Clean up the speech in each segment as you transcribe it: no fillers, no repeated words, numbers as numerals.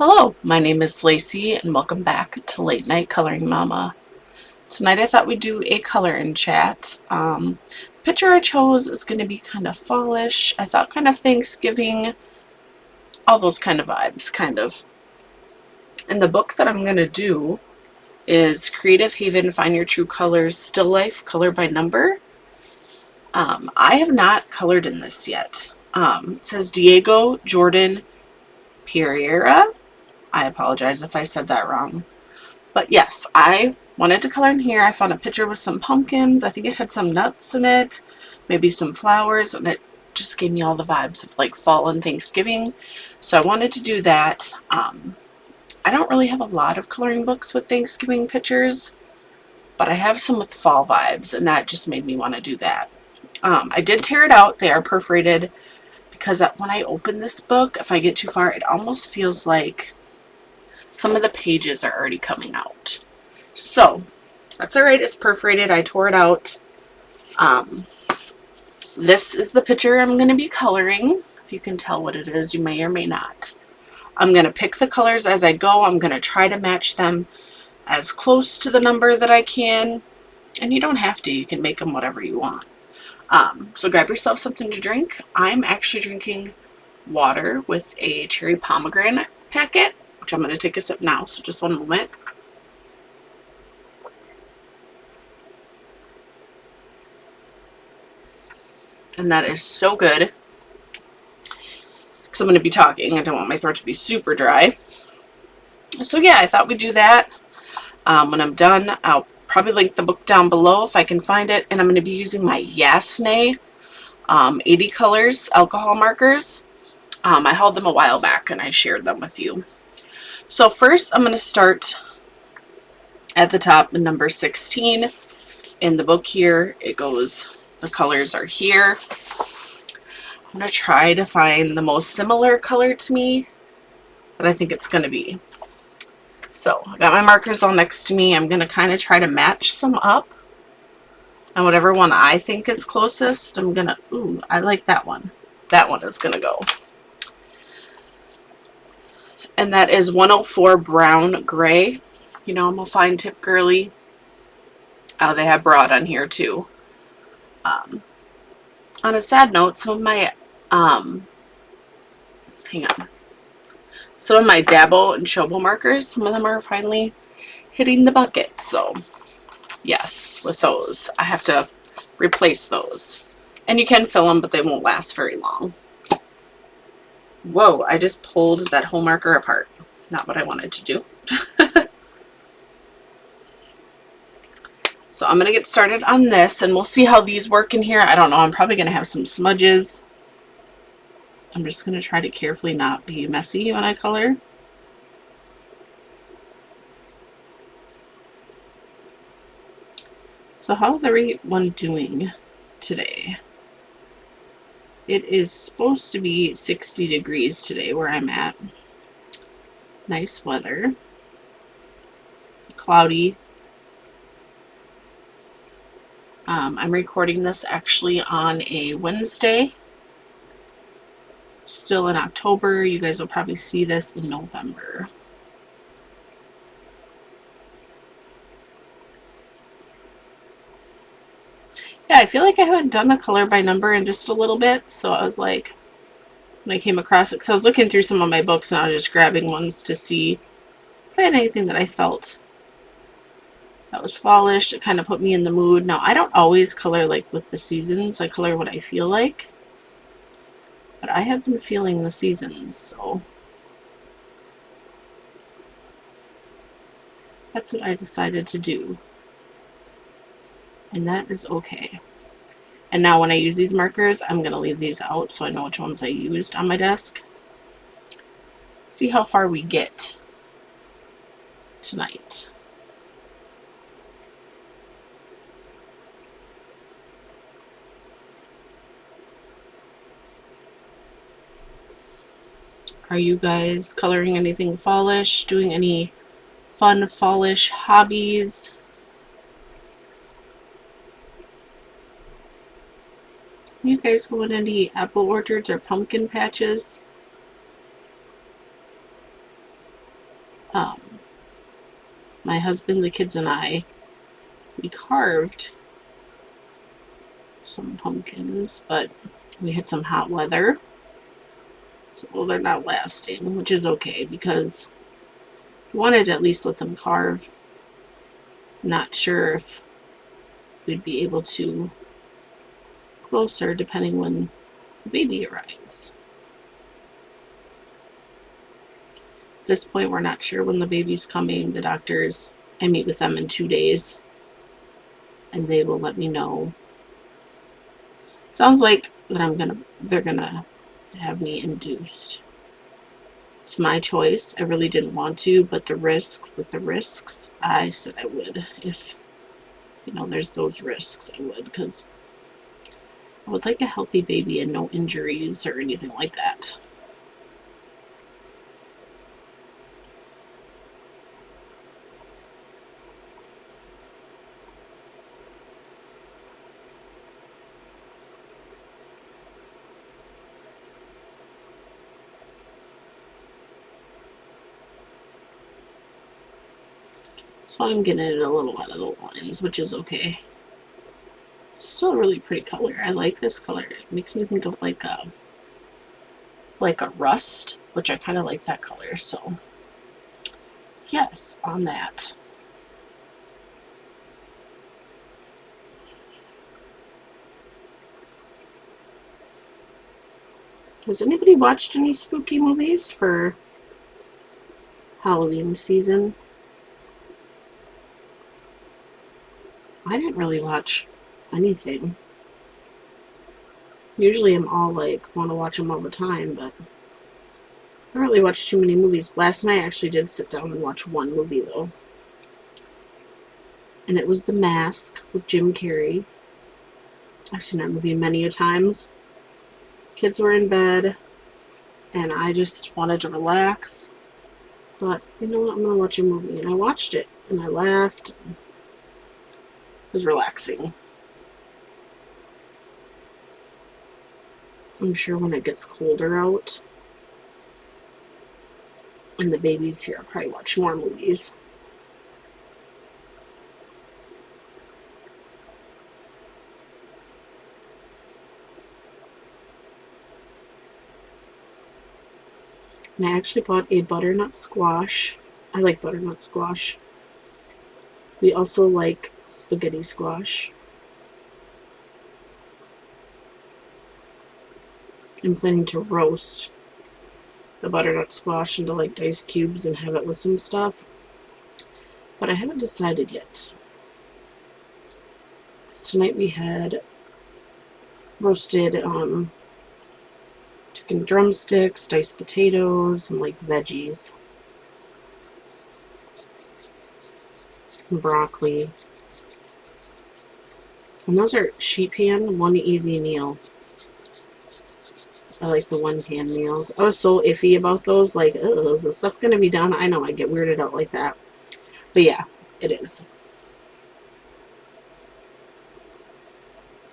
Hello, my name is Lacey and welcome back to Late Night Coloring Mama. Tonight I thought we'd do a color in chat. The picture I chose is going to be kind of fallish. I thought kind of Thanksgiving, all those kind of vibes, kind of. And the book that I'm going to do is Creative Haven Find Your True Colors Still Life Color by Number. I have not colored in this yet. It says Diego Jordan Pereira. I apologize if I said that wrong. But yes, I wanted to color in here. I found a picture with some pumpkins. I think it had some nuts in it, maybe some flowers, and it just gave me all the vibes of like fall and Thanksgiving. So I wanted to do that. I don't really have a lot of coloring books with Thanksgiving pictures, but I have some with fall vibes, and that just made me want to do that. I did tear it out. They are perforated because when I open this book, if I get too far, it almost feels like some of the pages are already coming out. So that's all right. It's perforated. I tore it out. This is the picture I'm going to be coloring. If you can tell what it is, you may or may not. I'm going to pick the colors as I go. I'm going to try to match them as close to the number that I can. And you don't have to. You can make them whatever you want. So grab yourself something to drink. I'm actually drinking water with a cherry pomegranate packet, which I'm going to take a sip now, so just one moment. And that is so good, because I'm going to be talking. I don't want my throat to be super dry. So yeah, I thought we'd do that. When I'm done, I'll probably link the book down below if I can find it, and I'm going to be using my Yasne 80 colors alcohol markers. I held them a while back and I shared them with you. So first I'm going to start at the top, the number 16 in the book here. It goes, the colors are here. I'm going to try to find the most similar color to me that I think it's going to be. So I got my markers all next to me. I'm going to kind of try to match some up. And whatever one I think is closest, I'm going to, ooh, I like that one. That one is going to go. And that is 104 Brown Gray. You know, I'm a fine tip girly. They have broad on here too. On a sad note, some of my, hang on. Some of my Dabo&Shobo markers, some of them are finally hitting the bucket. So yes, with those, I have to replace those. And you can fill them, but they won't last very long. Whoa, I just pulled that whole marker apart. Not what I wanted to do. So I'm going to get started on this, and we'll see how these work in here. I don't know. I'm probably going to have some smudges. I'm just going to try to carefully not be messy when I color. So how's everyone doing today? It is supposed to be 60 degrees today where I'm at. Nice weather. Cloudy. I'm recording this actually on a Wednesday. Still in October. You guys will probably see this in November. Yeah, I feel like I haven't done a color by number in just a little bit, so I was like, when I came across it, because I was looking through some of my books and I was just grabbing ones to see if I had anything that I felt that was fallish. It kind of put me in the mood. Now, I don't always color like with the seasons. I color what I feel like, but I have been feeling the seasons, so that's what I decided to do. And that is okay. And now when I use these markers, I'm going to leave these out so I know which ones I used on my desk. See how far we get tonight. Are you guys coloring anything fallish? Doing any fun fallish hobbies? You guys go in any apple orchards or pumpkin patches? Um, my husband, the kids, and I, we carved some pumpkins, but we had some hot weather, so they're not lasting, which is okay because we wanted to at least let them carve. Not sure if we'd be able to closer depending when the baby arrives. At this point, we're not sure when the baby's coming. The doctors, I meet with them in 2 days, and they will let me know. Sounds like that they're gonna have me induced. It's my choice. I really didn't want to, but with the risks, I said I would. If, there's those risks, I would, because I would like a healthy baby and no injuries or anything like that. So I'm getting it a little out of the lines, which is okay. Still a really pretty color. I like this color. It makes me think of like a rust, which I kind of like that color. So yes, on that. Has anybody watched any spooky movies for Halloween season? I didn't really watch anything. Usually I'm all like, want to watch them all the time, but I don't really watch too many movies. Last night I actually did sit down and watch one movie though. And it was The Mask with Jim Carrey. I've seen that movie many a times. Kids were in bed and I just wanted to relax. Thought, you know what, I'm going to watch a movie. And I watched it and I laughed. It was relaxing. I'm sure when it gets colder out and the baby's here, I'll probably watch more movies. And I actually bought a butternut squash. I like butternut squash. We also like spaghetti squash. I'm planning to roast the butternut squash into like diced cubes and have it with some stuff. But I haven't decided yet. Tonight we had roasted chicken drumsticks, diced potatoes, and like veggies. And broccoli. And those are sheet pan, one easy meal. I like the one pan meals. I was so iffy about those. Like, oh, is this stuff going to be done? I know I get weirded out like that. But yeah, it is.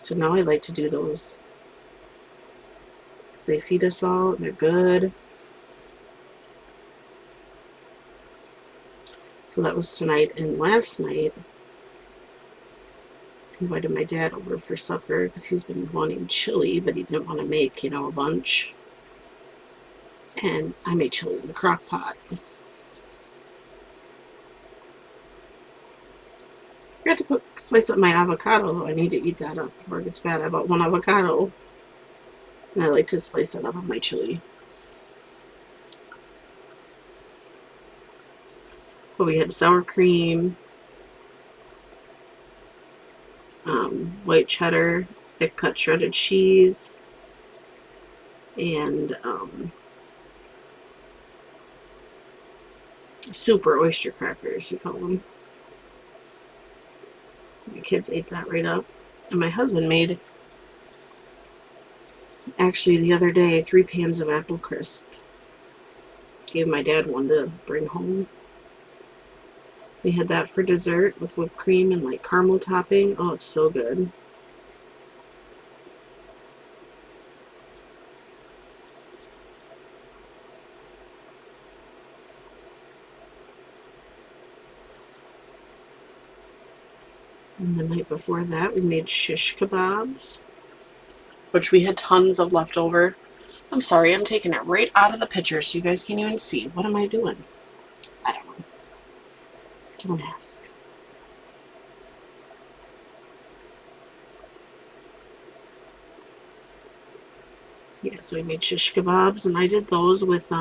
So now I like to do those. Because they feed us all and they're good. So that was tonight. And last night, I invited my dad over for supper because he's been wanting chili, but he didn't want to make, a bunch. And I made chili in the crock pot. I forgot to slice up my avocado, though. I need to eat that up before it gets bad. I bought one avocado. And I like to slice that up on my chili. But we had sour cream, white cheddar, thick cut shredded cheese, and super oyster crackers, you call them. My kids ate that right up. And my husband made, actually the other day, 3 pans of apple crisp. Gave my dad one to bring home. We had that for dessert with whipped cream and like caramel topping. Oh, it's so good. And the night before that, we made shish kebabs, which we had tons of leftover. I'm sorry, I'm taking it right out of the picture so you guys can't even see. What am I doing? I don't know. Don't ask. Yeah, so we made shish kebabs, and I did those with,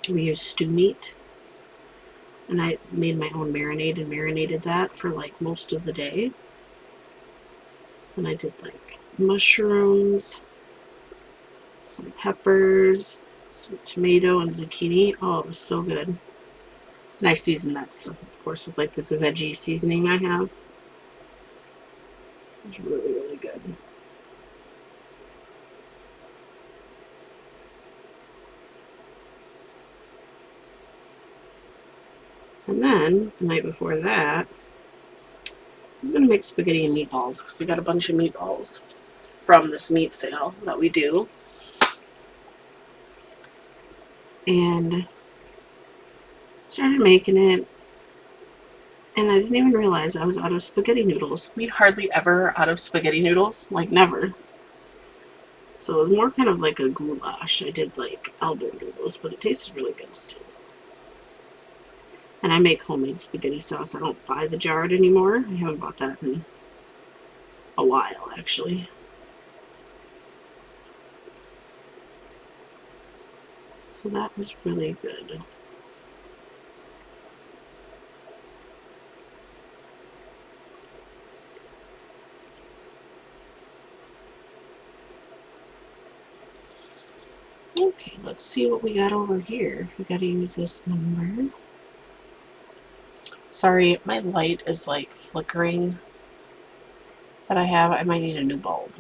we used stew meat. And I made my own marinade and marinated that for like most of the day. And I did like mushrooms, some peppers, some tomato and zucchini. Oh, it was so good. And I seasoned that stuff, of course, with like this veggie seasoning I have. It was really, really good. And then, the night before that, I was going to make spaghetti and meatballs because we got a bunch of meatballs from this meat sale that we do. And started making it, and I didn't even realize I was out of spaghetti noodles. We hardly ever out of spaghetti noodles, like never. So it was more kind of like a goulash. I did like elbow noodles, but it tasted really good still. And I make homemade spaghetti sauce. I don't buy the jarred anymore. I haven't bought that in a while, actually. So that was really good. Okay, let's see what we got over here. If we gotta use this number. Sorry, my light is like flickering that I have. I might need a new bulb.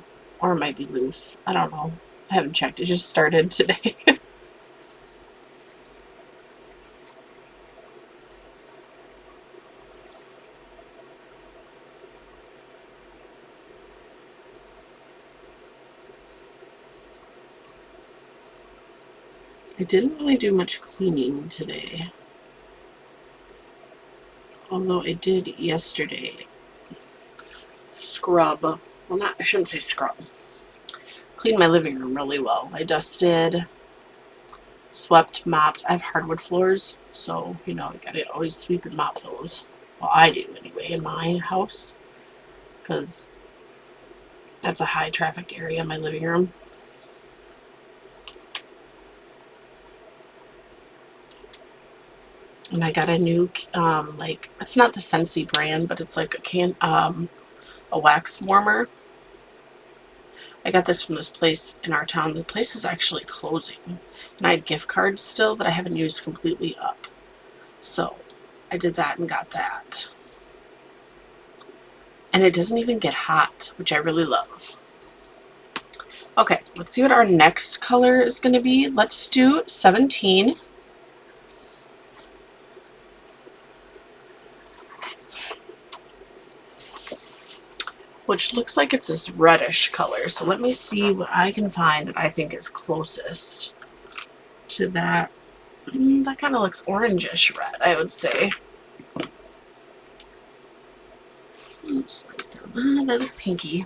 Or it might be loose. I don't know. I haven't checked. It just started today. I didn't really do much cleaning today. Although I did yesterday scrub. Well, not, I shouldn't say scrub. Cleaned my living room really well. I dusted, swept, mopped. I have hardwood floors, so, you know, I gotta always sweep and mop those. Well, I do anyway in my house, because that's a high trafficked area in my living room. And I got a new, like, it's not the Scentsy brand, but it's like a wax warmer. I got this from this place in our town. The place is actually closing. And I had gift cards still that I haven't used completely up. So I did that and got that. And it doesn't even get hot, which I really love. Okay, let's see what our next color is going to be. Let's do 17. Which looks like it's this reddish color. So let me see what I can find that I think is closest to that. That kind of looks orangish red, I would say. That looks pinky.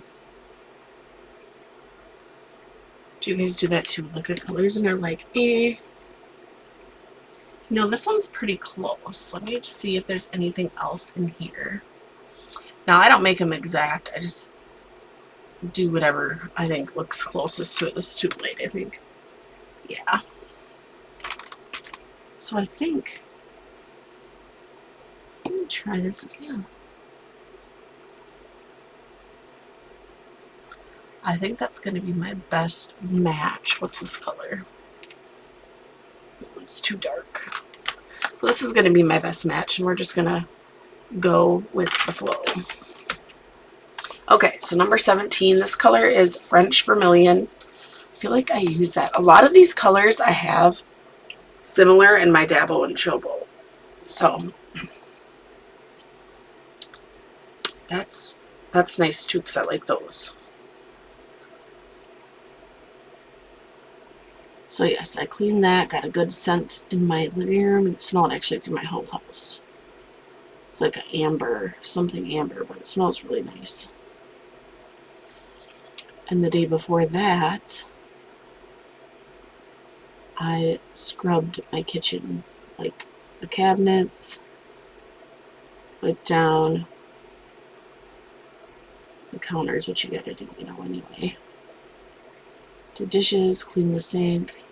Do you guys do that too? Look at colors and they're like, eh. No, this one's pretty close. Let me just see if there's anything else in here. Now, I don't make them exact. I just do whatever I think looks closest to it. It's too late, I think. Yeah. So I think, let me try this again. I think that's going to be my best match. What's this color? It's too dark. So this is going to be my best match, and we're just going to go with the flow. Okay, so number 17, this color is French Vermilion. I feel like I use that. A lot of these colors I have similar in my Dabo&Shobo. So that's nice too, because I like those. So yes, I cleaned that, got a good scent in my living room, and it smelled actually through my whole house. It's like an amber, something amber, but it smells really nice. And the day before that, I scrubbed my kitchen, like the cabinets, put down the counters, which you gotta do, anyway. Did dishes, clean the sink.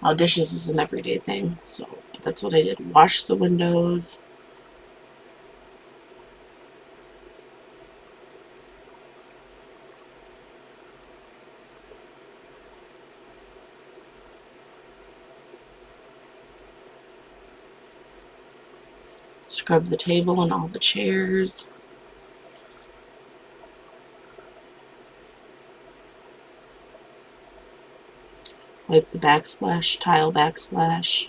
Well, dishes is an everyday thing, so that's what I did. Wash the windows. Scrub the table and all the chairs. Wipe the backsplash, tile backsplash.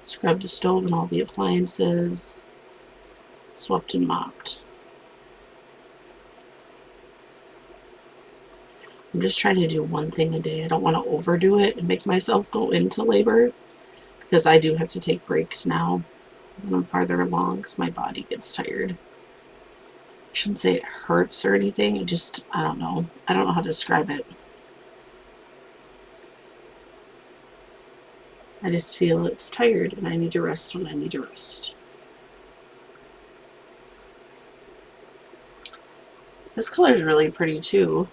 Scrubbed the stove and all the appliances. Swept and mopped. I'm just trying to do one thing a day. I don't want to overdo it and make myself go into labor, because I do have to take breaks now when I'm farther along because my body gets tired. I shouldn't say it hurts or anything. It just, I don't know. I don't know how to describe it. I just feel it's tired and I need to rest when I need to rest. This color is really pretty too.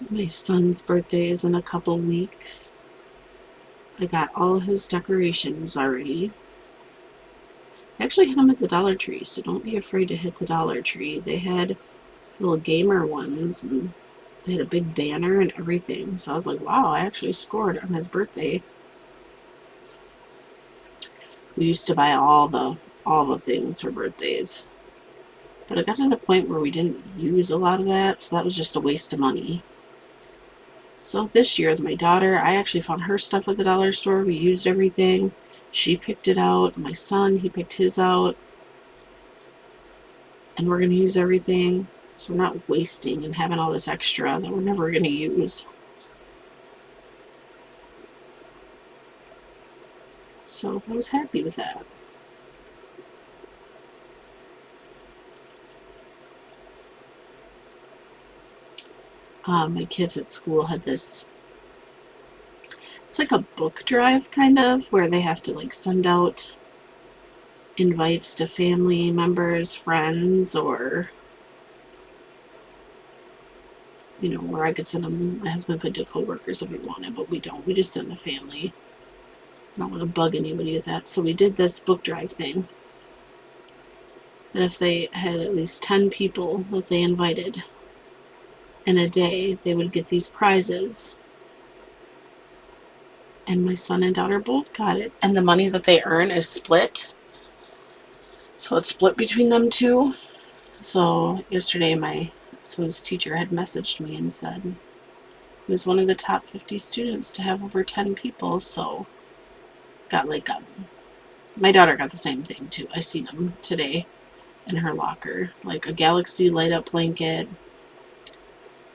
My son's birthday is in a couple weeks. I got all his decorations already. I actually hit them at the Dollar Tree, so don't be afraid to hit the Dollar Tree. They had little gamer ones, and they had a big banner and everything. So I was like, wow, I actually scored on his birthday. We used to buy all the things for birthdays. But it got to the point where we didn't use a lot of that, so that was just a waste of money. So this year with my daughter, I actually found her stuff at the dollar store. We used everything. She picked it out. My son, he picked his out. And we're going to use everything. So we're not wasting and having all this extra that we're never going to use. So I was happy with that. My kids at school had this, it's like a book drive kind of, where they have to like send out invites to family members, friends, or, where I could send them. My husband could do coworkers if we wanted, but we don't. We just send the family. I don't want to bug anybody with that. So we did this book drive thing. And if they had at least 10 people that they invited in a day, they would get these prizes. And my son and daughter both got it. And the money that they earn is split. So it's split between them two. So yesterday my son's teacher had messaged me and said he was one of the top 50 students to have over 10 people. So got like my daughter got the same thing too. I seen them today in her locker. Like a galaxy light up blanket.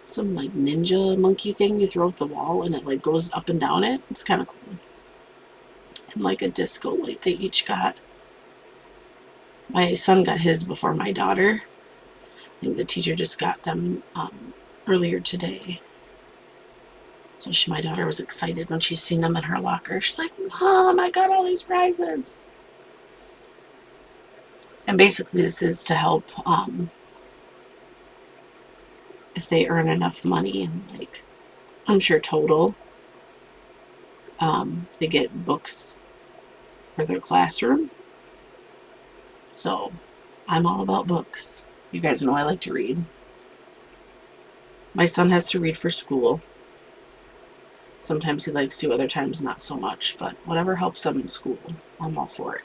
Some like ninja monkey thing you throw at the wall and it like goes up and down it. It's kind of cool. And like a disco light they each got. My son got his before my daughter. I think the teacher just got them earlier today. So my daughter was excited when she seen them in her locker. She's like, Mom, I got all these prizes. And basically this is to help if they earn enough money, like I'm sure total, they get books for their classroom. So I'm all about books. You guys know I like to read. My son has to read for school. Sometimes he likes to, other times not so much, but whatever helps him in school, I'm all for it.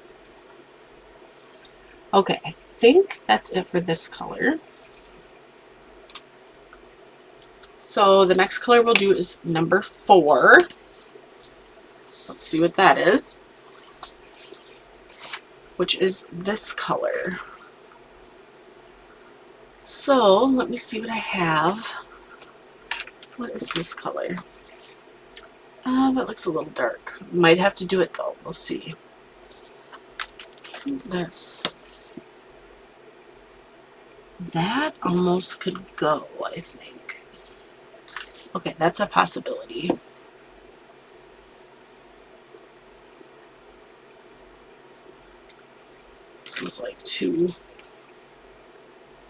Okay, I think that's it for this color. So the next color we'll do is number 4. Let's see what that is, which is this color. So let me see what I have. What is this color? That looks a little dark. Might have to do it though. We'll see. This. That almost could go, I think. Okay, that's a possibility. This is like too,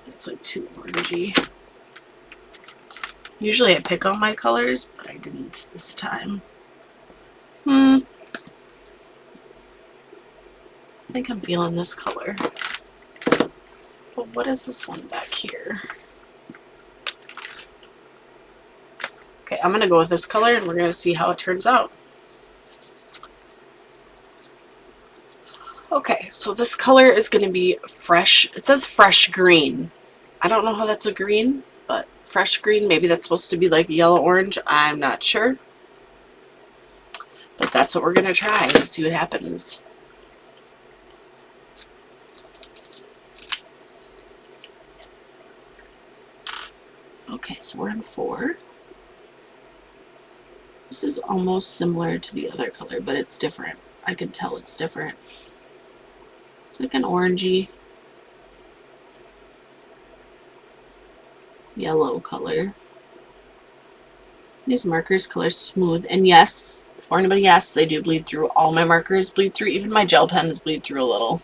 it's like too orangey. Usually I pick on my colors, but I didn't this time. I think I'm feeling this color. But what is this one back here? Okay, I'm going to go with this color and we're going to see how it turns out. Okay, so this color is going to be fresh. It says fresh green. I don't know how that's a green, but fresh green. Maybe that's supposed to be like yellow orange. I'm not sure. But that's what we're going to try and see what happens. Okay, so we're in 4. This is almost similar to the other color, but it's different. I can tell it's different. It's like an orangey yellow color. These markers color smooth, and yes, before anybody asks, they do bleed through. All my markers bleed through, even my gel pens bleed through a little.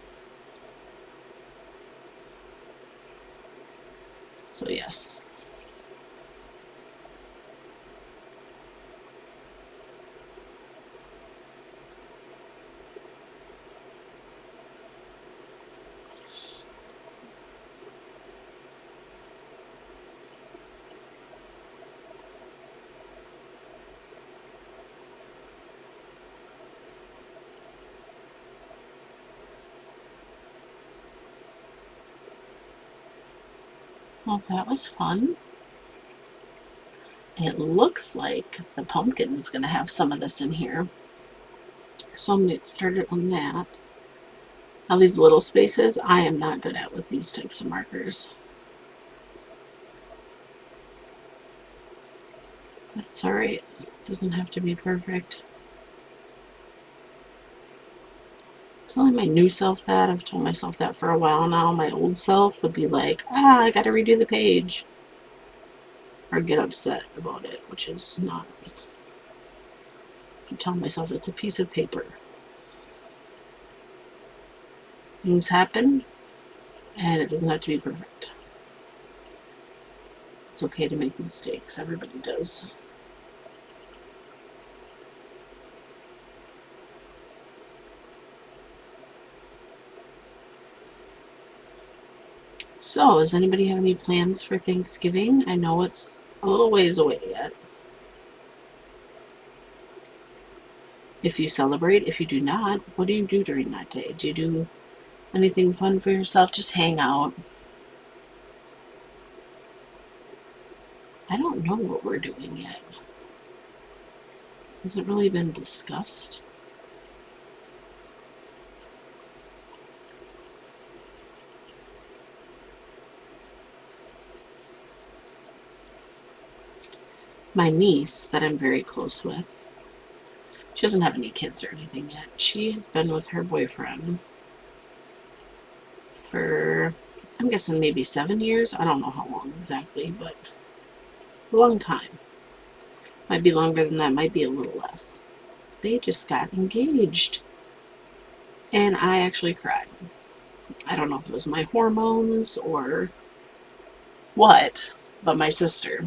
So yes. Well, that was fun. It looks like the pumpkin is going to have some of this in here. So I'm going to get started on that. Now these little spaces, I am not good at with these types of markers. But it's alright. It doesn't have to be perfect. Telling my new self that, I've told myself that for a while now. My old self would be like, I gotta redo the page. Or get upset about it, which is not. I tell myself it's a piece of paper. Things happen, and it doesn't have to be perfect. It's okay to make mistakes. Everybody does. So, does anybody have any plans for Thanksgiving? I know it's a little ways away yet. If you celebrate, if you do not, what do you do during that day? Do you do anything fun for yourself? Just hang out. I don't know what we're doing yet. Hasn't really been discussed. My niece that I'm very close with, she doesn't have any kids or anything yet. She's been with her boyfriend for, I'm guessing maybe 7 years. I don't know how long exactly, but a long time. Might be longer than that, might be a little less. They just got engaged. And I actually cried. I don't know if it was my hormones or what, but my sister,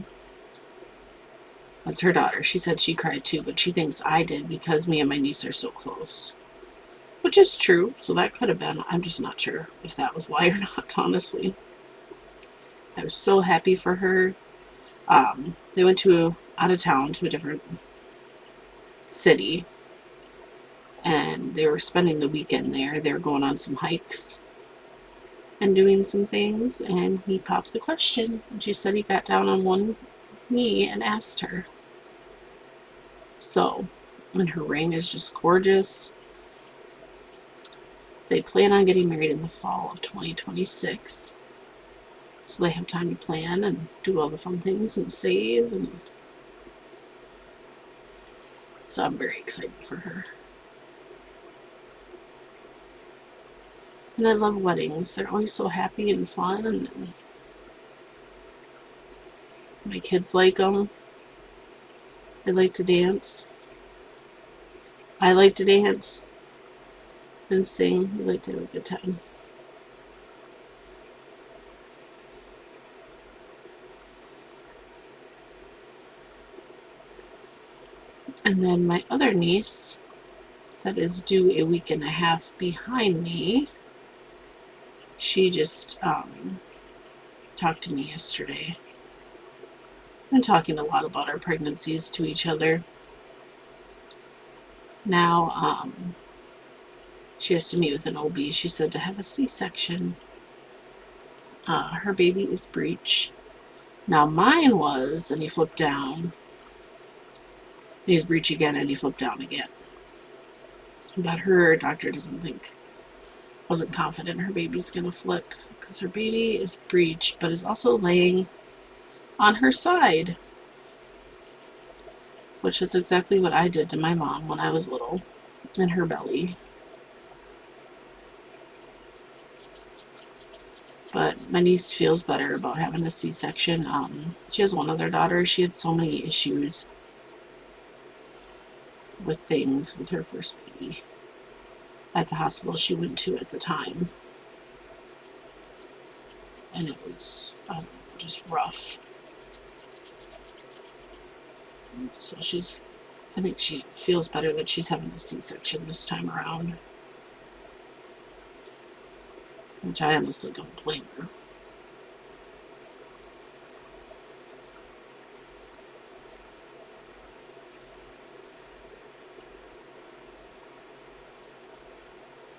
that's her daughter, she said she cried too, but she thinks I did because me and my niece are so close. Which is true, so that could have been. I'm just not sure if that was why or not, honestly. I was so happy for her. They went out of town to a different city, and they were spending the weekend there. They were going on some hikes and doing some things, and he popped the question, and she said he got down on one knee and asked her. So, and her ring is just gorgeous. They plan on getting married in the fall of 2026. So they have time to plan and do all the fun things and save. And so I'm very excited for her. And I love weddings. They're always so happy and fun. And my kids like them. They like to dance. I like to dance and sing. We like to have a good time. And then my other niece, that is due a week and a half behind me, she just talked to me yesterday. We've been talking a lot about our pregnancies to each other. Now, she has to meet with an OB. She said to have a C-section. Her baby is breech. Now mine was, and he flipped down. And he's breech again, and he flipped down again. But her doctor wasn't confident her baby's going to flip, because her baby is breech, but is also laying on her side, which is exactly what I did to my mom when I was little, in her belly. But my niece feels better about having a C-section. She has one other daughter. She had so many issues with things with her first baby at the hospital she went to at the time. And it was just rough. So I think she feels better that she's having a C-section this time around. Which I honestly don't blame her.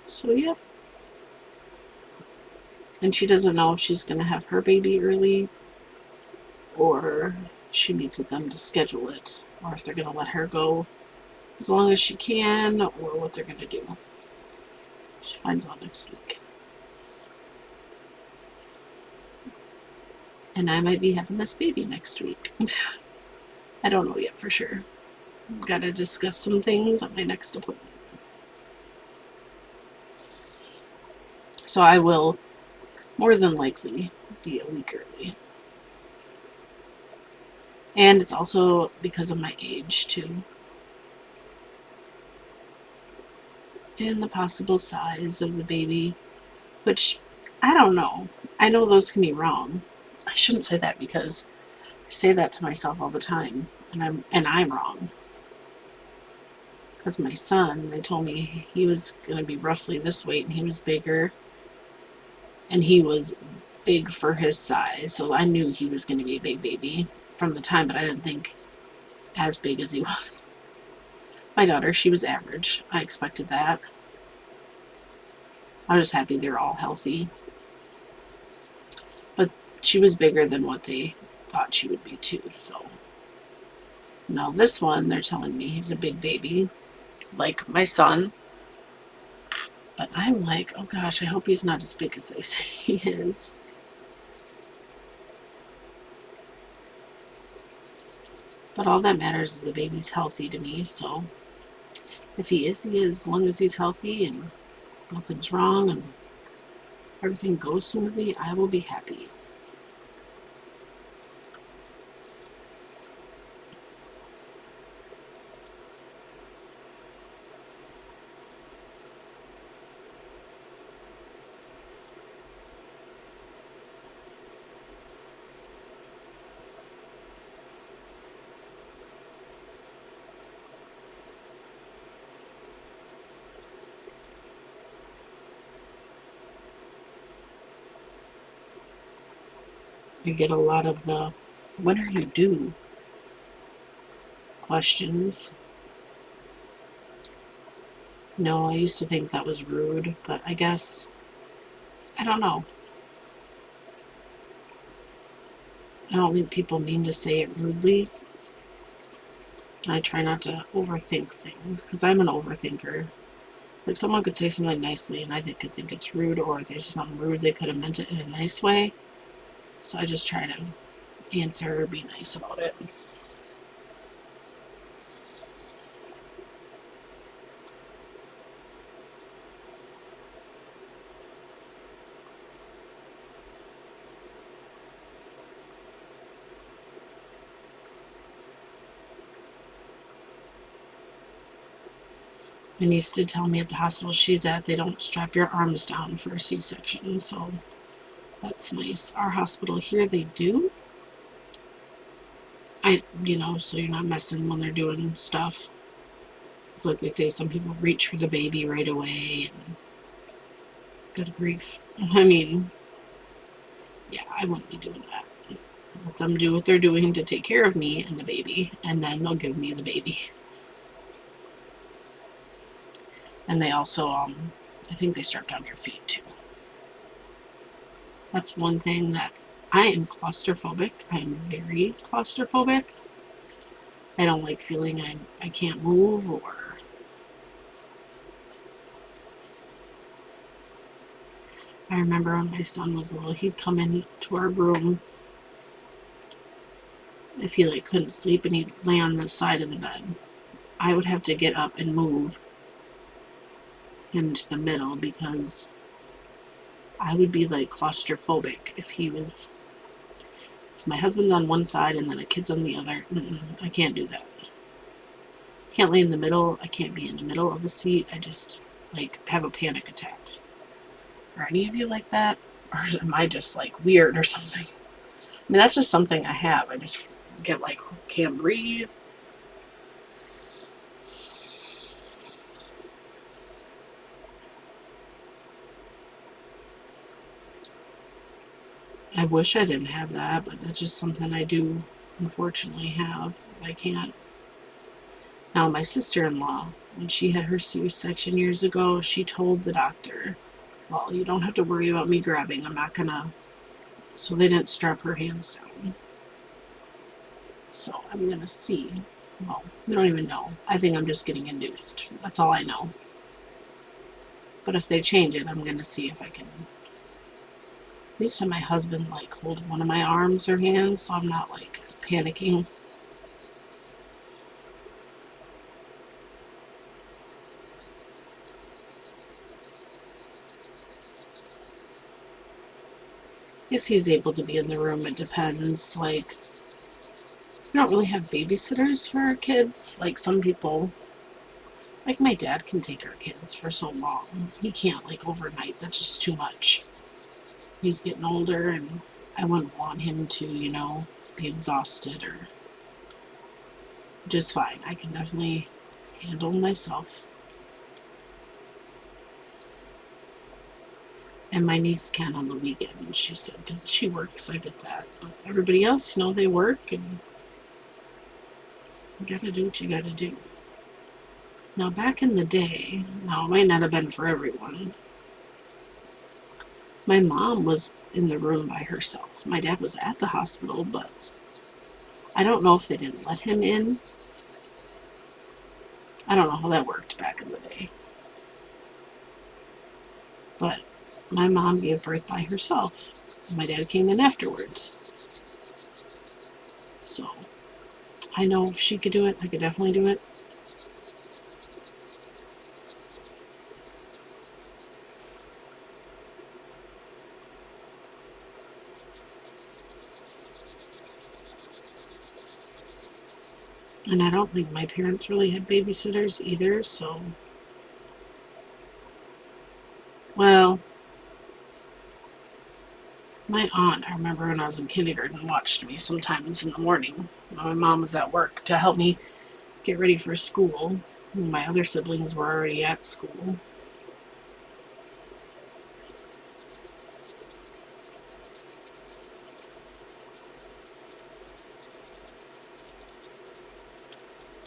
So, yeah. And she doesn't know if she's going to have her baby early, or she meets with them to schedule it, or if they're going to let her go as long as she can, or what they're going to do. She finds out next week. And I might be having this baby next week. I don't know yet for sure. Got to discuss some things at my next appointment. So I will more than likely be a week early. And it's also because of my age too. And the possible size of the baby, which I don't know. I know those can be wrong. I shouldn't say that, because I say that to myself all the time, and I'm wrong. Because my son, they told me he was going to be roughly this weight, and he was bigger, and he was big for his size, so I knew he was going to be a big baby from the time, but I didn't think as big as he was. My daughter, she was average. I expected that. I was happy they're all healthy. But she was bigger than what they thought she would be too, so. Now this one, they're telling me he's a big baby, like my son. But I'm like, oh gosh, I hope he's not as big as they say he is. But all that matters is the baby's healthy to me, so if he is, he is. As long as he's healthy and nothing's wrong and everything goes smoothly, I will be happy. I get a lot of the, when are you due questions. No, I used to think that was rude, but I guess, I don't know. I don't think people mean to say it rudely. I try not to overthink things because I'm an overthinker. Like someone could say something nicely and I could think it's rude, or if there's something rude, they could have meant it in a nice way. So I just try to answer or be nice about it. My niece did tell me at the hospital she's at, they don't strap your arms down for a C-section, so that's nice. Our hospital here, they do. So you're not messing when they're doing stuff. It's like they say, some people reach for the baby right away, and good grief. I mean, yeah, I wouldn't be doing that. Let them do what they're doing to take care of me and the baby, and then they'll give me the baby. And they also, I think they strap down your feet too. That's one thing that I am claustrophobic. I am very claustrophobic. I don't like feeling I can't move, or I remember when my son was little, he'd come into our room if he couldn't sleep, and he'd lay on the side of the bed. I would have to get up and move into the middle because I would be claustrophobic if my husband's on one side and then a kid's on the other. I can't do that. I can't lay in the middle. I can't be in the middle of a seat. I just have a panic attack. Are any of you like that? Or am I just weird or something? I mean, that's just something I have. I just get can't breathe. I wish I didn't have that, but that's just something I do unfortunately have. I can't. Now, my sister-in-law, when she had her C-section years ago, she told the doctor, well, you don't have to worry about me grabbing. I'm not gonna. So they didn't strap her hands down. So I'm gonna see. Well, we don't even know. I think I'm just getting induced. That's all I know. But if they change it, I'm gonna see if I can at least have my husband hold one of my arms or hands, so I'm not panicking. If he's able to be in the room, it depends. We don't really have babysitters for our kids. Some people, my dad can take our kids for so long. He can't overnight. That's just too much. He's getting older, and I wouldn't want him to, be exhausted or just fine. I can definitely handle myself. And my niece can on the weekend, she said, because she works. I get that. But everybody else, they work, and you gotta do what you gotta do. Now, back in the day, now it might not have been for everyone, my mom was in the room by herself. My dad was at the hospital, but I don't know if they didn't let him in. I don't know how that worked back in the day. But my mom gave birth by herself. My dad came in afterwards. So I know if she could do it, I could definitely do it. And I don't think my parents really had babysitters either, so. Well, my aunt, I remember when I was in kindergarten, watched me sometimes in the morning when my mom was at work to help me get ready for school. My other siblings were already at school.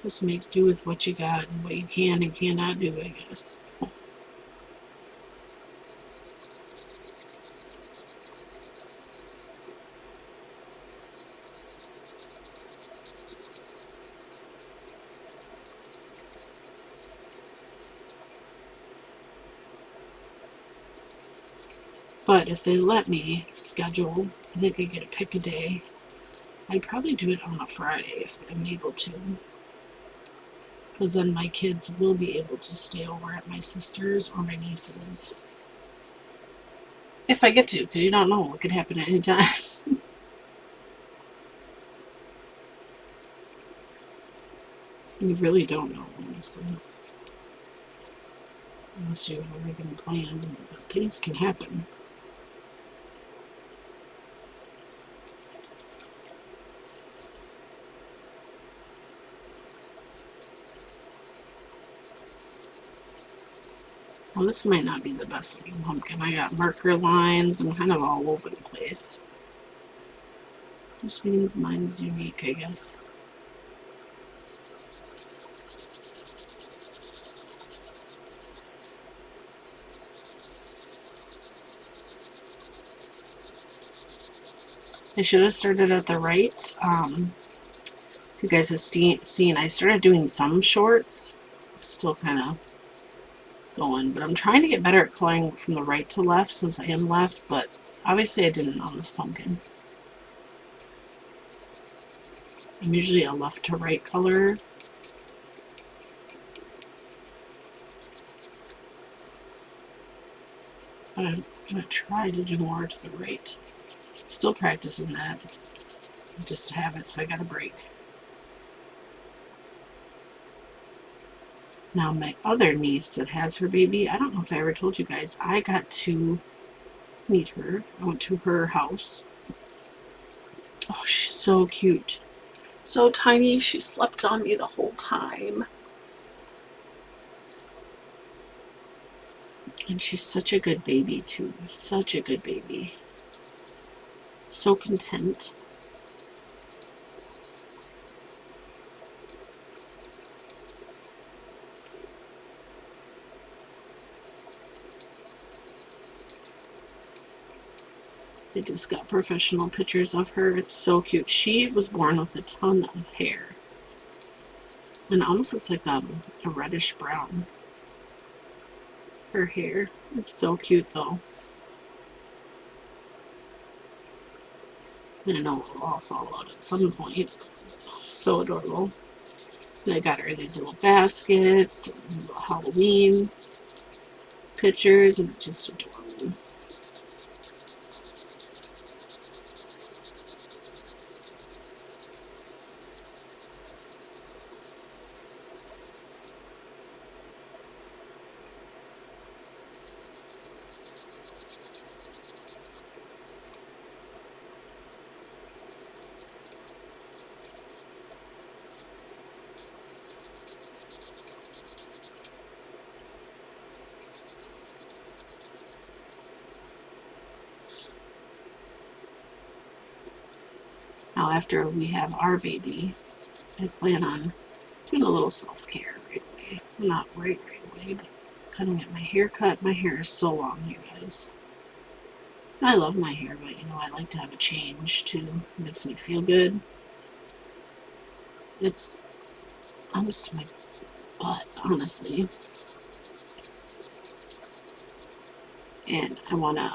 Just make do with what you got and what you can and cannot do, I guess. But if they let me schedule, I think I get to pick a day. I'd probably do it on a Friday if I'm able to. Because then my kids will be able to stay over at my sister's or my niece's. If I get to, because you don't know what could happen at any time. You really don't know, honestly. Unless you have everything planned, but things can happen. Well, this might not be the best looking pumpkin. I got marker lines. I'm kind of all over the place. Just means mine's unique, I guess. I should have started at the right. If you guys have seen, I started doing some shorts. Still kind of going, but I'm trying to get better at coloring from the right to left since I am left, but obviously I didn't on this pumpkin. I'm usually a left to right color. But I'm going to try to do more to the right. Still practicing that. Just habits I got to break. Now my other niece that has her baby, I don't know if I ever told you guys, I got to meet her. I went to her house. Oh, she's so cute. So tiny, she slept on me the whole time. And she's such a good baby too. Such a good baby. So content. They just got professional pictures of her. It's so cute. She was born with a ton of hair. And it almost looks like a reddish brown. Her hair. It's so cute though. I know it'll all fall out at some point. So adorable. And I got her these little baskets, and little Halloween pictures, and it's just adorable. Now, after we have our baby, I plan on doing a little self-care right away. Not right away, but cutting at my haircut. My hair is so long, you guys. And I love my hair, but you know, I like to have a change too. It makes me feel good. It's almost to my butt, honestly. And I want to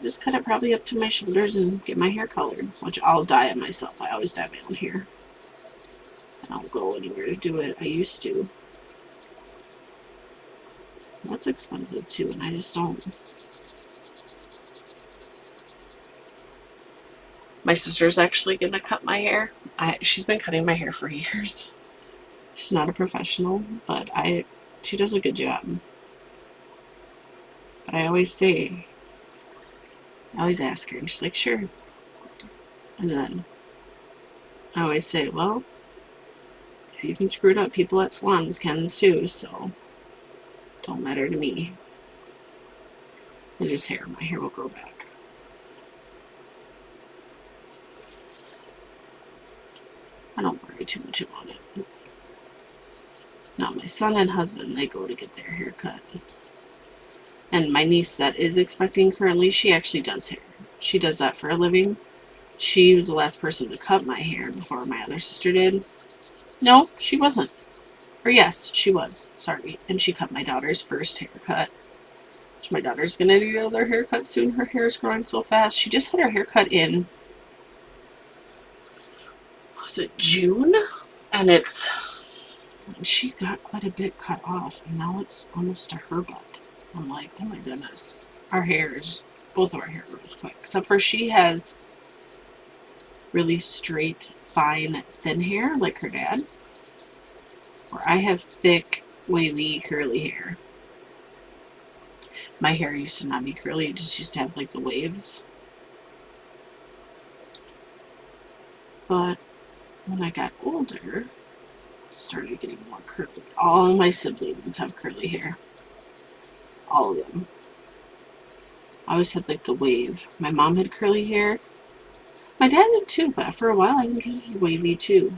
just cut it probably up to my shoulders and get my hair colored, which I'll dye it myself. I always dye my own hair. I don't go anywhere to do it. I used to. That's expensive too, and I just don't. My sister's actually going to cut my hair. She's been cutting my hair for years. She's not a professional, but she does a good job. But I always ask her, and she's like, sure. And then I always say, well, if you can screw it up, people at salons can too, so don't matter to me. It's just hair. My hair will grow back. I don't worry too much about it. Now my son and husband, they go to get their hair cut. And my niece that is expecting currently, she actually does hair. She does that for a living. She was the last person to cut my hair before my other sister did. No, she wasn't. Or yes, she was. Sorry. And she cut my daughter's first haircut. My daughter's gonna do another haircut soon. Her hair is growing so fast. She just had her haircut in, was it June? And she got quite a bit cut off, and now it's almost to her butt. I'm like, oh my goodness. Both of our hair grows quick. Except for she has really straight, fine, thin hair, like her dad. Where I have thick, wavy, curly hair. My hair used to not be curly, it just used to have like the waves. But when I got older, it started getting more curly. All my siblings have curly hair. All of them. I always had like the wave. My mom had curly hair. My dad did too, but for a while I think his is wavy too.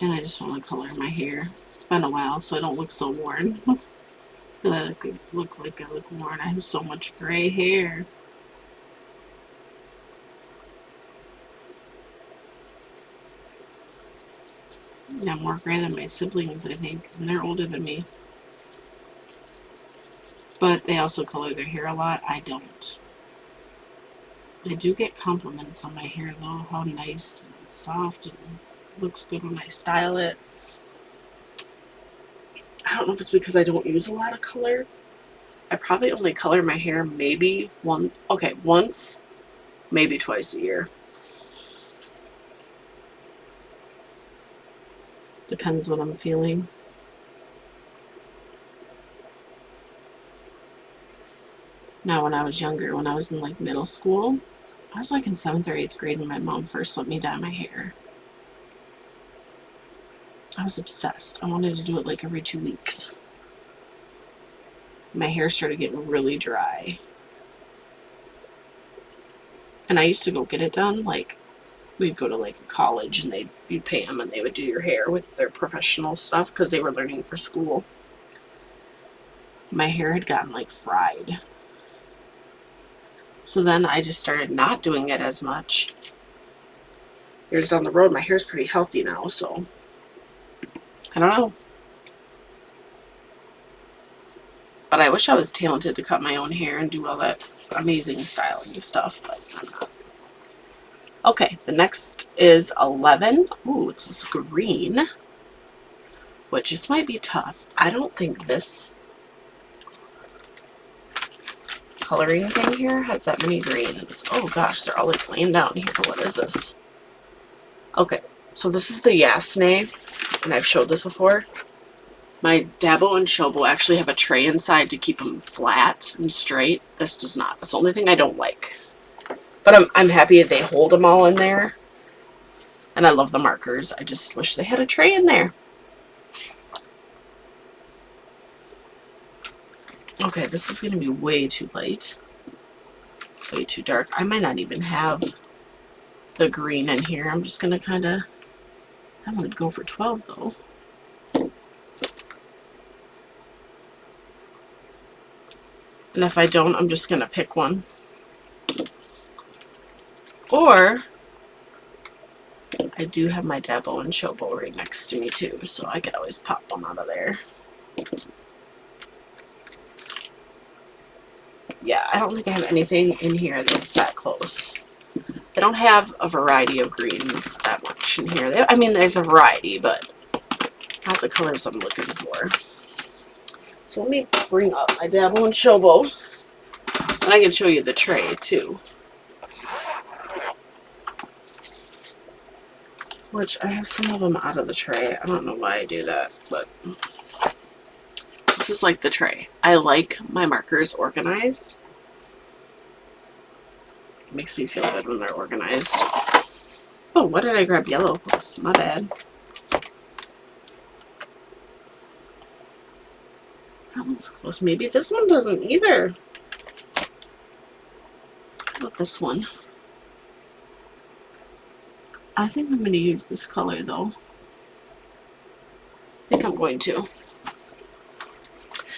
And I just want to color my hair. It's been a while, so I don't look so worn. I look like I look worn. I have so much gray hair. I have more gray than my siblings, I think, and they're older than me. But they also color their hair a lot. I don't. I do get compliments on my hair, though, how nice and soft and looks good when I style it. I don't know if it's because I don't use a lot of color. I probably only color my hair maybe once, maybe twice a year. Depends what I'm feeling. Now, when I was younger, when I was in like middle school, I was like in 7th or 8th grade when my mom first let me dye my hair. I was obsessed. I wanted to do it like every 2 weeks. My hair started getting really dry. And I used to go get it done. Like, we'd go to like a college and you'd pay them and they would do your hair with their professional stuff because they were learning for school. My hair had gotten like fried. So then I just started not doing it as much. Years down the road, my hair's pretty healthy now, so I don't know. But I wish I was talented to cut my own hair and do all that amazing styling and stuff, but I'm not. Okay, the next is 11. Ooh, it's this green, which this might be tough. I don't think this coloring thing here has that many greens. Oh gosh, they're all like laying down here. What is this? Okay, so this is the Yasne, and I've showed this before. My Dabo&Shobo actually have a tray inside to keep them flat and straight. This does not. That's the only thing I don't like. But I'm happy they hold them all in there. And I love the markers. I just wish they had a tray in there. Okay, this is going to be way too light. Way too dark. I might not even have the green in here. I'm just going to I'm going to go for 12 though. And if I don't, I'm just going to pick one. Or I do have my Dabo&Shobo right next to me too, so I could always pop one out of there. Yeah, I don't think I have anything in here that's that close. I don't have a variety of greens that much in here. I mean, there's a variety, but not the colors I'm looking for. So let me bring up my Dabo&Shobo, and I can show you the tray too. Which I have some of them out of the tray. I don't know why I do that, but this is like the tray. I like my markers organized. It makes me feel good when they're organized. Oh, what did I grab? Yellow. Oops, my bad. That one's close. Maybe this one doesn't either. How about this one? I think I'm going to use this color though. I think I'm going to.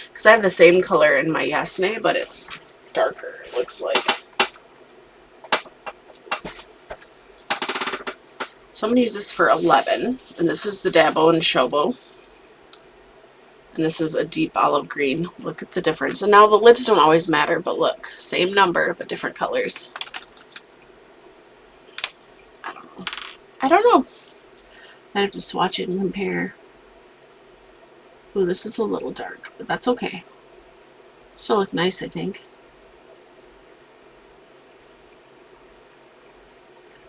Because I have the same color in my Yasne, but it's darker, it looks like. So I'm going to use this for 11. And this is the Dabo&Shobo. And this is a deep olive green. Look at the difference. And now the lids don't always matter, but look. Same number, but different colors. I don't know. I don't know. I'd have to swatch it and compare. Ooh, this is a little dark, but that's okay. Still look nice, I think.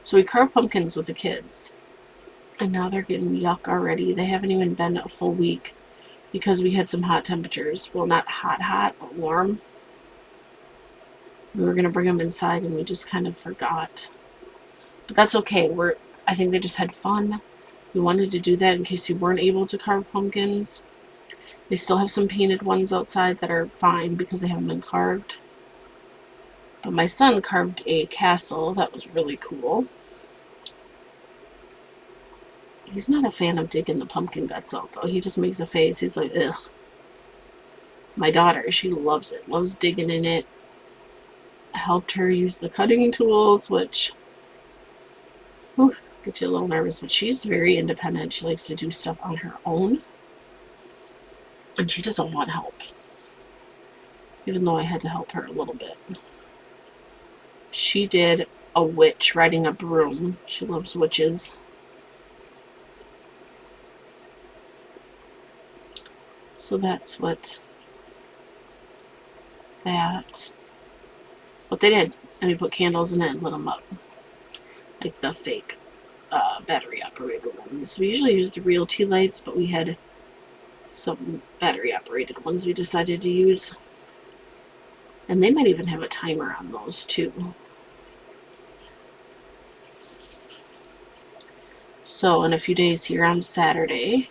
So we carved pumpkins with the kids. And now they're getting yuck already. They haven't even been a full week because we had some hot temperatures. Well, not hot, but warm. We were going to bring them inside and we just kind of forgot. But that's okay. I think they just had fun. We wanted to do that in case we weren't able to carve pumpkins. They still have some painted ones outside that are fine because they haven't been carved. But my son carved a castle. That was really cool. He's not a fan of digging the pumpkin guts out, though. He just makes a face. He's like, ugh. My daughter, she loves it. Loves digging in it. I helped her use the cutting tools, which gets you a little nervous. But she's very independent. She likes to do stuff on her own. And she doesn't want help. Even though I had to help her a little bit. She did a witch riding a broom. She loves witches. So that's what they did. And we put candles in it and lit them up. Like the fake battery operated ones. We usually use the real tea lights, but we had some battery operated ones we decided to use. And they might even have a timer on those too. So in a few days here on Saturday,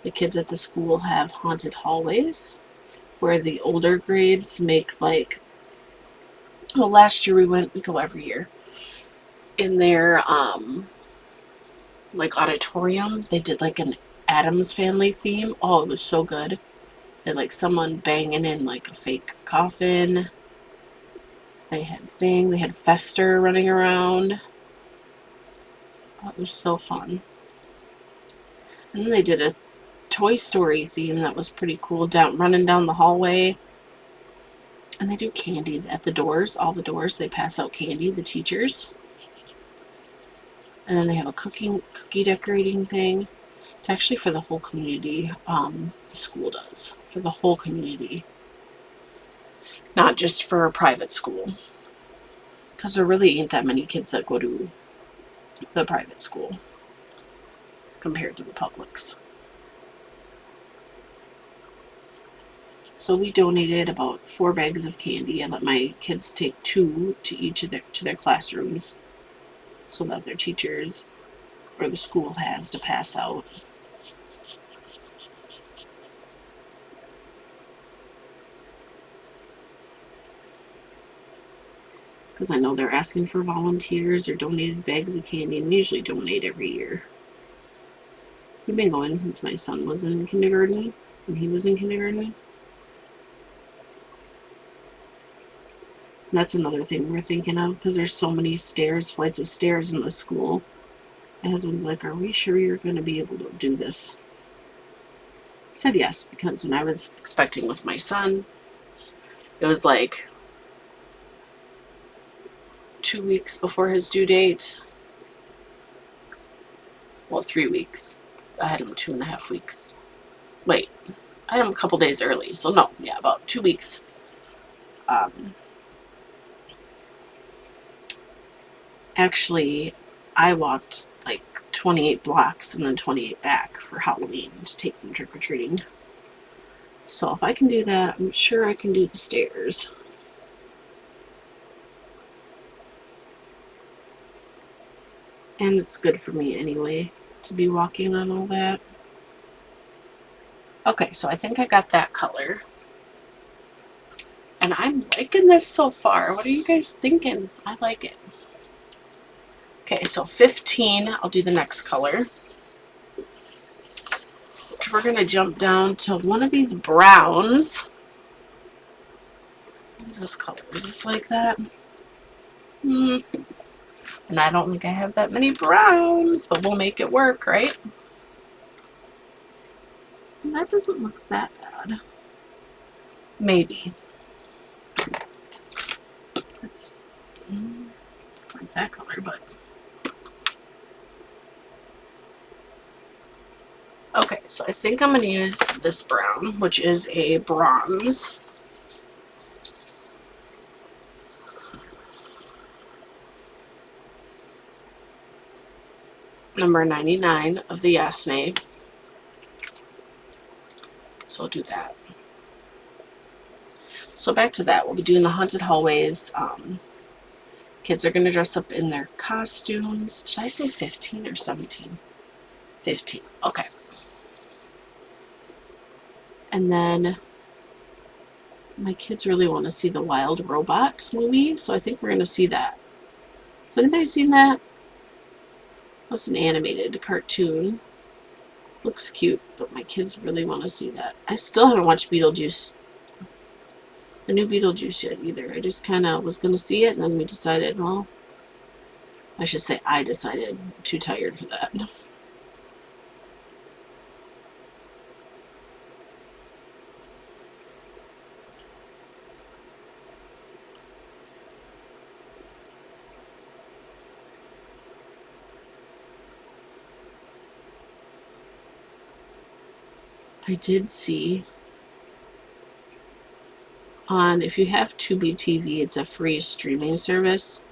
the kids at the school have haunted hallways where the older grades make like, well, last year we go every year. In their like auditorium, they did like an Addams Family theme. Oh, it was so good. They had like someone banging in like a fake coffin. They had Fester running around. Oh, it was so fun. And then they did a Toy Story theme that was pretty cool, running down the hallway. And they do candy at the doors, all the doors. They pass out candy, the teachers. And then they have a cookie decorating thing. It's actually for the whole community. The school does. For the whole community. Not just for a private school. Because there really ain't that many kids that go to the private school compared to the publics. So we donated about 4 bags of candy. I let my kids take 2 to their classrooms so that their teachers or the school has to pass out. Because I know they're asking for volunteers or donated bags of candy, and we usually donate every year. We've been going since my son was in kindergarten, and he was in kindergarten. And that's another thing we're thinking of, because there's so many flights of stairs in the school. My husband's like, are we sure you're going to be able to do this? I said yes, because when I was expecting with my son, it was like 2 weeks before his due date. Well, 3 weeks. I had him 2.5 weeks. Wait, I had him a couple days early. So no, yeah, about 2 weeks. Actually, I walked like 28 blocks and then 28 back for Halloween to take them trick-or-treating. So if I can do that, I'm sure I can do the stairs. And it's good for me anyway to be walking on all that. Okay, so I think I got that color. And I'm liking this so far. What are you guys thinking? I like it. Okay, so 15, I'll do the next color. Which we're going to jump down to one of these browns. What is this color? Is this like that? And I don't think I have that many browns, but we'll make it work, right? That doesn't look that bad. Maybe. It's like that color, but okay, so I think I'm going to use this brown, which is a bronze. Number 99 of the Yasne. So I'll do that. So back to that, we'll be doing the haunted hallways. Kids are going to dress up in their costumes. Did I say 15 or 17? 15. Okay. And then my kids really want to see the Wild Robots movie, so I think we're going to see that. Has anybody seen that? That's an animated cartoon. Looks cute, but my kids really want to see that. I still haven't watched Beetlejuice, the new Beetlejuice yet either. I just kind of was going to see it, and then we decided, well, I should say I decided. I'm too tired for that. I did see on, if you have Tubi TV, it's a free streaming service.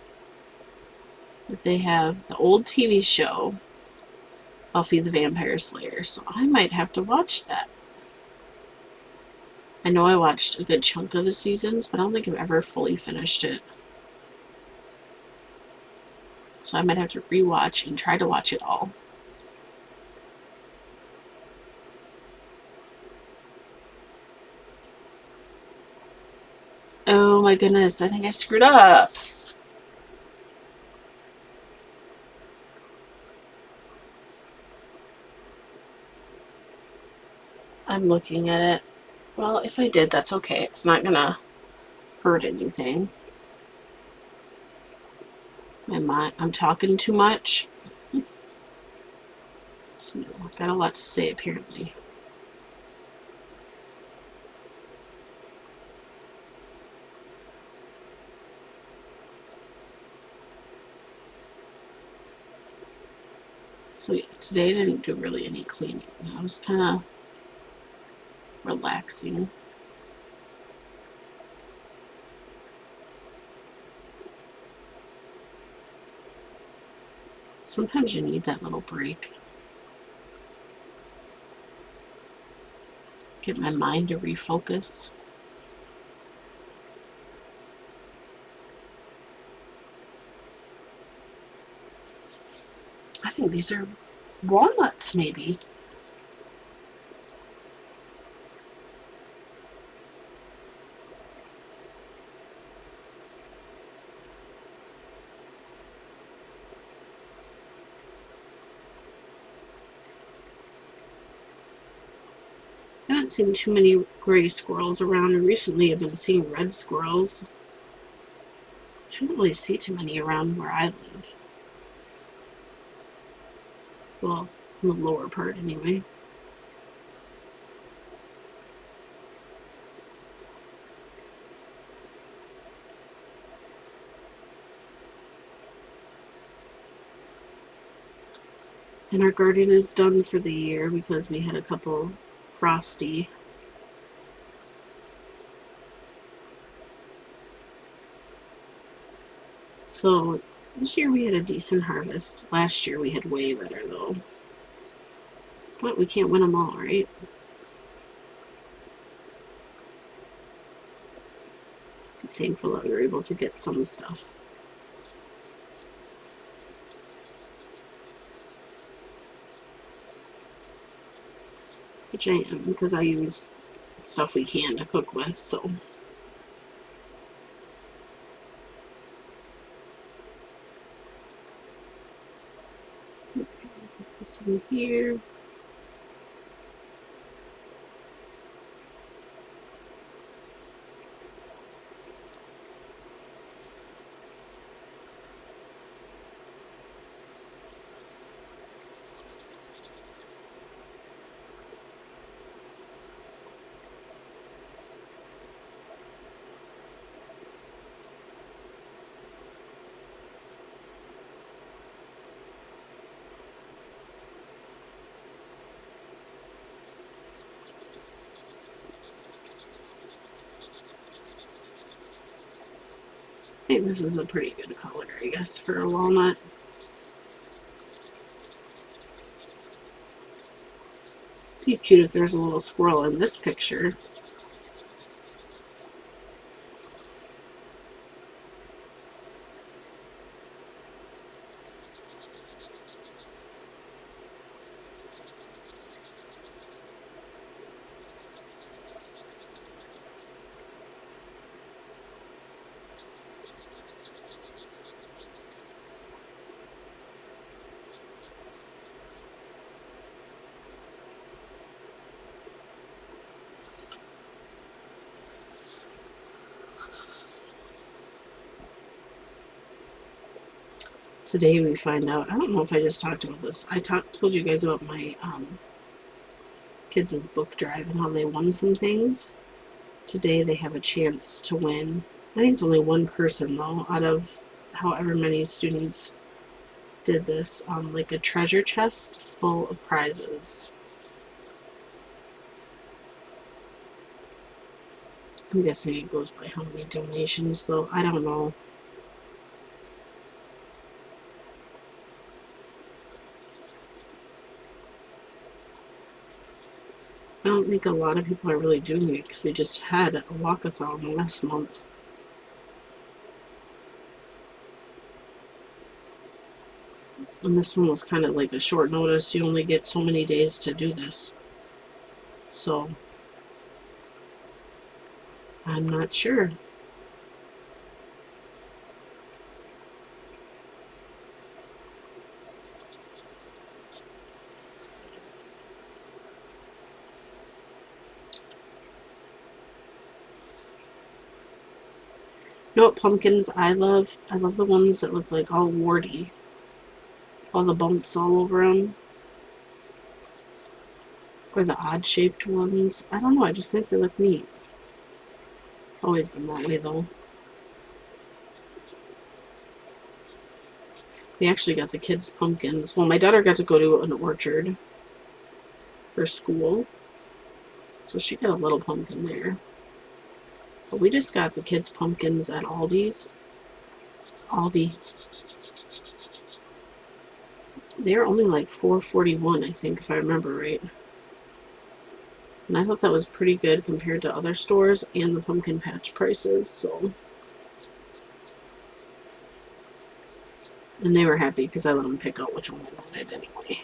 They have the old TV show, Buffy the Vampire Slayer, so I might have to watch that. I know I watched a good chunk of the seasons, but I don't think I've ever fully finished it. So I might have to rewatch and try to watch it all. Oh my goodness, I think I screwed up. I'm looking at it. Well, if I did, that's okay. It's not gonna hurt anything. I'm talking too much. So, I've got a lot to say apparently. So yeah, today I didn't do really any cleaning. I was kind of relaxing. Sometimes you need that little break. Get my mind to refocus. I think these are walnuts, maybe. I haven't seen too many gray squirrels around, and recently I've been seeing red squirrels. Shouldn't really see too many around where I live. Well, in the lower part anyway. And our garden is done for the year because we had a couple frosty. So this year we had a decent harvest. Last year we had way better though. But we can't win them all, right? Be thankful that we were able to get some stuff. Which I am, because I use stuff we can to cook with, so. This in here. I think this is a pretty good color, I guess, for a walnut. It'd be cute if there's a little squirrel in this picture. Today we find out, I don't know if I just talked about this. I told you guys about my kids' book drive and how they won some things. Today they have a chance to win. I think it's only one person though, out of however many students did this, like a treasure chest full of prizes. I'm guessing it goes by how many donations though. I don't know. I don't think a lot of people are really doing it because we just had a walkathon last month. And this one was kind of like a short notice. You only get so many days to do this. So, I'm not sure. You know what pumpkins I love? I love the ones that look like all warty. All the bumps all over them. Or the odd-shaped ones. I don't know, I just think they look neat. Always been that way, though. We actually got the kids' pumpkins. Well, my daughter got to go to an orchard for school. So she got a little pumpkin there. But we just got the kids' pumpkins at Aldi's. Aldi. They're only like $4.41, I think, if I remember right. And I thought that was pretty good compared to other stores and the pumpkin patch prices, so. And they were happy because I let them pick out which one they wanted anyway.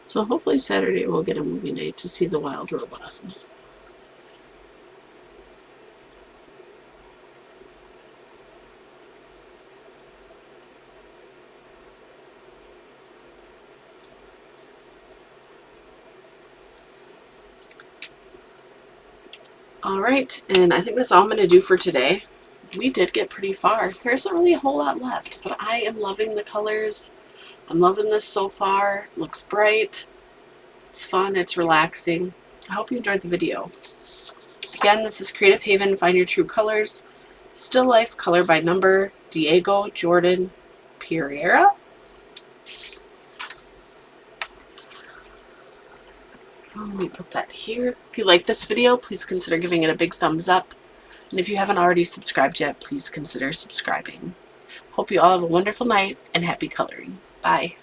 So hopefully Saturday we'll get a movie night to see The Wild Robot. Alright, and I think that's all I'm going to do for today. We did get pretty far. There isn't really a whole lot left, but I am loving the colors. I'm loving this so far. It looks bright. It's fun. It's relaxing. I hope you enjoyed the video. Again, this is Creative Haven, Find Your True Colors. Still Life, Color by Number, Diego Jordan Pereira. Let me put that here. If you like this video, please consider giving it a big thumbs up. And if you haven't already subscribed yet, please consider subscribing. Hope you all have a wonderful night and happy coloring. Bye.